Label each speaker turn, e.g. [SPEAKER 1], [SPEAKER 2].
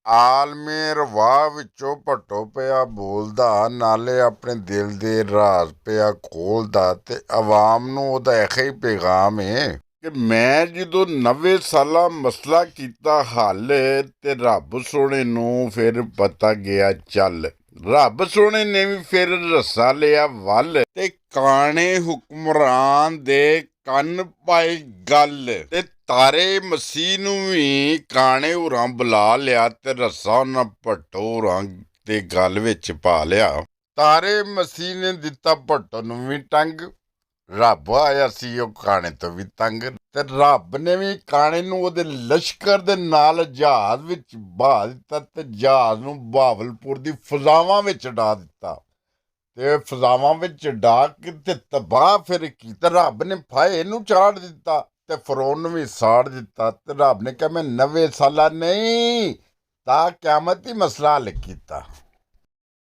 [SPEAKER 1] ਆਲਮੀ ਰਵਾਹ ਵਿੱਚੋਂ ਭੱਟੋ ਪਿਆ ਬੋਲਦਾ, ਨਾਲੇ ਆਪਣੇ ਦਿਲ ਦੇ ਰਾਜ਼ ਪਿਆ ਖੋਲਦਾ। ਤੇ ਆਵਾਮ ਨੂੰ ਉਹਦਾ ਇਹੋ ਹੀ ਪੈਗਾਮ ਏ ਕਿ ਮੈਂ ਜਦੋਂ 90 ਸਾਲਾ ਮਸਲਾ ਕੀਤਾ ਹੱਲ ਤੇ ਰੱਬ ਸੋਹਣੇ ਨੂੰ ਫਿਰ ਪਤਾ ਗਿਆ ਚੱਲ। ਰੱਬ ਸੋਹਣੇ ਨੇ ਵੀ ਫਿਰ ਰੱਸਾ ਲਿਆ ਵੱਲ, ਤੇ ਕਾਣੇ ਹੁਕਮਰਾਨ ਦੇ ਕੰਨ ਪਾਏ ਗੱਲ। ਤੇ ਤਾਰੇ ਮਸੀਹ ਨੂੰ ਵੀ ਕਾਣੇ ਹੋਰਾਂ ਬੁਲਾ ਲਿਆ, ਤੇ ਰੱਸਾ ਉਹਨਾਂ ਭੱਟੋ ਹੋਰਾਂ ਦੇ ਗੱਲ ਵਿੱਚ ਪਾ ਲਿਆ। ਤਾਰੇ ਮਸੀਹ ਨੇ ਦਿੱਤਾ ਭੱਟੋ ਨੂੰ ਵੀ ਟੰਗ, ਰੱਬ ਆਇਆ ਸੀ ਉਹ ਕਾਣੇ ਤੋਂ ਵੀ ਤੰਗ। ਤੇ ਰੱਬ ਨੇ ਵੀ ਕਾਣੇ ਨੂੰ ਉਹਦੇ ਲਸ਼ਕਰ ਦੇ ਨਾਲ ਜਹਾਜ਼ ਵਿੱਚ ਬਹਾ ਦਿੱਤਾ, ਤੇ ਜਹਾਜ਼ ਨੂੰ ਬਹਾਵਲਪੁਰ ਦੀ ਫਜ਼ਾਵਾਂ ਵਿੱਚ ਡਾ ਦਿੱਤਾ। ਤੇ ਫਜ਼ਾਵਾਂ ਵਿੱਚ ਡਾ ਕੇ ਤੇ ਤਬਾਹ ਫਿਰ ਕੀਤਾ। ਰੱਬ ਨੇ ਫਾਹੇ ਨੂੰ ਚਾੜ ਦਿੱਤਾ, ਤੇ ਫਰੌਨ ਨੂੰ ਵੀ ਸਾੜ ਦਿੱਤਾ। ਤੇ ਰੱਬ ਨੇ ਕਿਹਾ ਮੈਂ 90 ਸਾਲਾ ਨਹੀਂ ਤਾਂ ਕਿਆਮਤ ਹੀ ਮਸਲਾ ਹੱਲ ਕੀਤਾ।